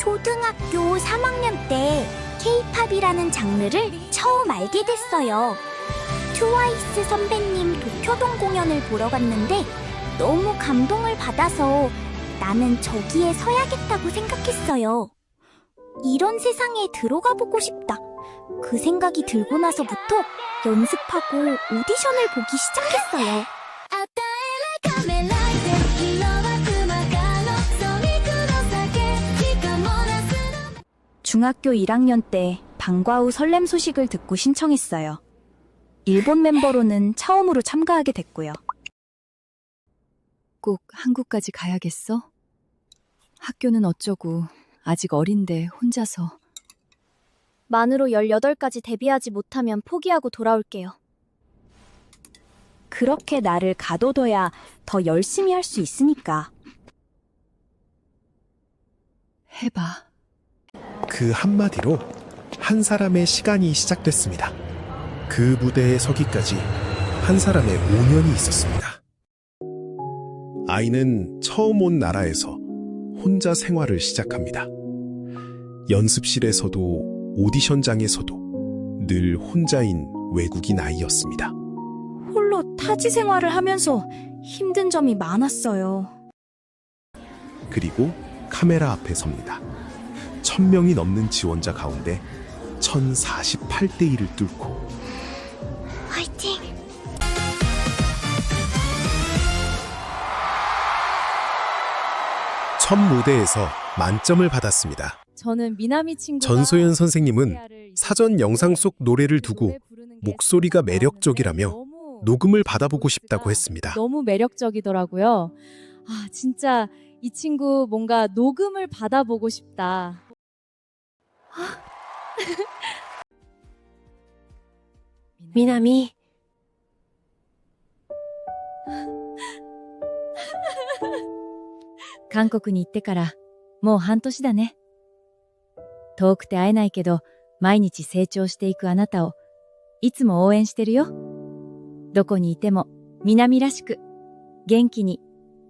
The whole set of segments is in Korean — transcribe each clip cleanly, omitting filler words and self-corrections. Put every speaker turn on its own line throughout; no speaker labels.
초등학교 3학년 때 K-팝이라는 장르를 처음 알게 됐어요. 트와이스 선배님 도쿄동 공연을 보러 갔는데 너무 감동을 받아서 나는 저기에 서야겠다고 생각했어요. 이런 세상에 들어가 보고 싶다. 그 생각이 들고 나서부터 연습하고 오디션을 보기 시작했어요. 중학교 1학년 때 방과 후 설렘 소식을 듣고 신청했어요. 일본 멤버로는 처음으로 참가하게 됐고요.
꼭 한국까지 가야겠어? 학교는 어쩌고 아직 어린데 혼자서.
만으로 18까지 데뷔하지 못하면 포기하고 돌아올게요.
그렇게 나를 가둬둬야 더 열심히 할 수 있으니까.
해봐.
그 한마디로 한 사람의 시간이 시작됐습니다. 그 무대에 서기까지 한 사람의 5년이 있었습니다. 아이는 처음 온 나라에서 혼자 생활을 시작합니다. 연습실에서도 오디션장에서도 늘 혼자인 외국인 아이였습니다.
홀로 타지 생활을 하면서 힘든 점이 많았어요.
그리고 카메라 앞에 섭니다. 1000명이 넘는 지원자 가운데 1048대 1을 뚫고
화이팅!
첫 무대에서 만점을 받았습니다.
저는 미나미 친구가
전소연 선생님은 사전 영상 속 노래를 두고 목소리가 매력적이라며 녹음을 받아보고 싶다고 했습니다.
너무 매력적이더라고요. 아, 진짜 이 친구 뭔가 녹음을 받아보고 싶다.
미나미.
韓国に行ってからもう半年だね。遠くて会えないけど毎日成長していくあなたをいつも応援してるよ。どこにいても南らしく元気に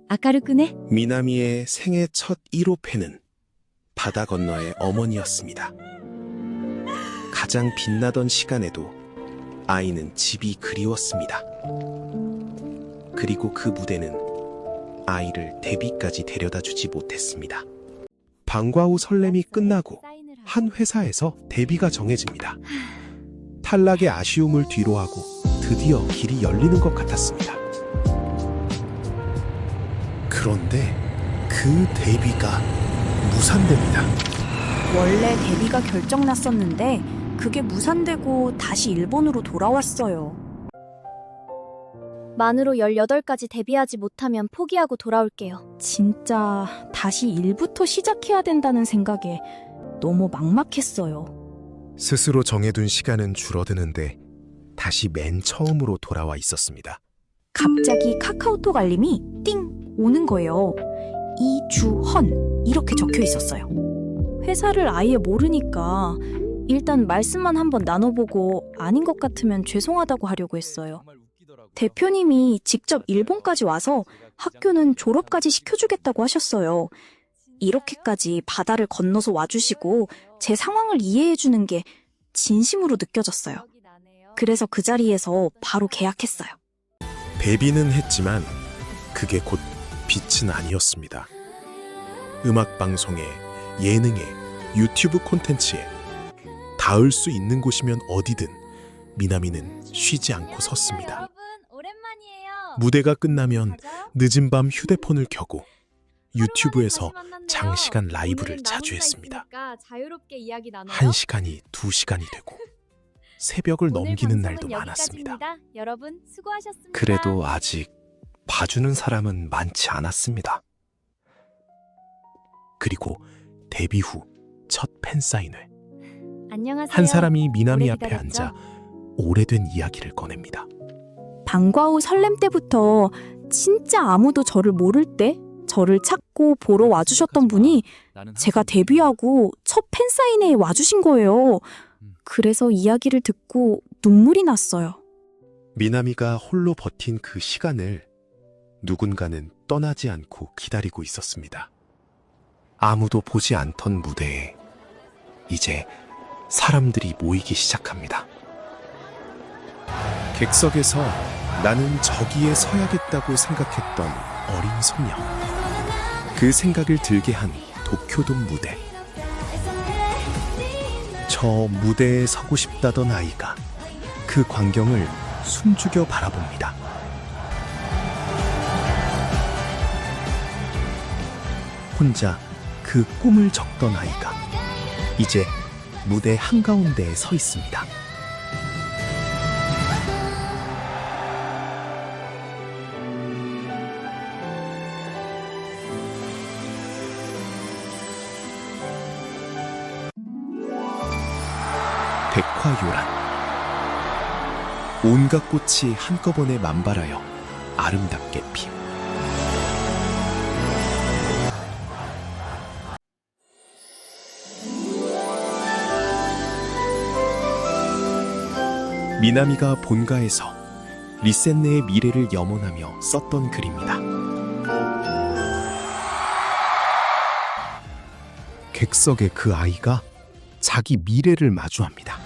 明るくね。
미나미의 생애 첫 1호 팬은 바다 건너의 어머니였습니다. 가장 빛나던 시간에도 아이는 집이 그리웠습니다. 그리고 그 무대는 아이를 데뷔까지 데려다주지 못했습니다. 방과 후 설렘이 끝나고 한 회사에서 데뷔가 정해집니다. 탈락의 아쉬움을 뒤로하고 드디어 길이 열리는 것 같았습니다. 그런데 그 데뷔가 무산됩니다.
원래 데뷔가 결정났었는데 그게 무산되고 다시 일본으로 돌아왔어요.
만으로 18까지 데뷔하지 못하면 포기하고 돌아올게요.
진짜 다시 일부터 시작해야 된다는 생각에 너무 막막했어요.
스스로 정해둔 시간은 줄어드는데 다시 맨 처음으로 돌아와 있었습니다.
갑자기 카카오톡 알림이 띵 오는 거예요. 이주헌 이렇게 적혀 있었어요. 회사를 아예 모르니까 일단 말씀만 한번 나눠보고 아닌 것 같으면 죄송하다고 하려고 했어요. 대표님이 직접 일본까지 와서 학교는 졸업까지 시켜주겠다고 하셨어요. 이렇게까지 바다를 건너서 와주시고 제 상황을 이해해주는 게 진심으로 느껴졌어요. 그래서 그 자리에서 바로 계약했어요.
데뷔는 했지만 그게 곧 빛은 아니었습니다. 음악방송에, 예능에, 유튜브 콘텐츠에 닿을 수 있는 곳이면 어디든 미나미는 쉬지 않고 섰습니다. 무대가 끝나면 늦은 밤 휴대폰을 켜고 유튜브에서 장시간 라이브를 자주 했습니다. 1시간이 2시간이 되고 새벽을 넘기는 날도 많았습니다.
그래도 아직 봐주는 사람은 많지 않았습니다.
그리고 데뷔 후 첫 팬사인회.
안녕하세요.
한 사람이 미나미
오래
앞에
기다렸죠?
앉아 오래된 이야기를 꺼냅니다.
방과 후 설렘 때부터 진짜 아무도 저를 모를 때 저를 찾고 보러 와주셨던 분이 제가 데뷔하고 첫 팬사인회에 와주신 거예요. 그래서 이야기를 듣고 눈물이 났어요.
미나미가 홀로 버틴 그 시간을 누군가는 떠나지 않고 기다리고 있었습니다.
아무도 보지 않던 무대에 이제 사람들이 모이기 시작합니다.
객석에서 나는 저기에 서야겠다고 생각했던 어린 소녀. 그 생각을 들게 한 도쿄돔 무대. 저 무대에 서고 싶다던 아이가 그 광경을 숨죽여 바라봅니다. 혼자 그 꿈을 적던 아이가 이제 무대 한가운데에 서 있습니다. 백화요란. 온갖 꽃이 한꺼번에 만발하여 아름답게 핌. 미나미가 본가에서 리센네의 미래를 염원하며 썼던 글입니다. 객석의 그 아이가 자기 미래를 마주합니다.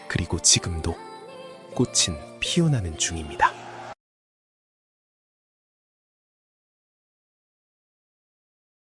그리고 지금도 꽃은 피어나는 중입니다.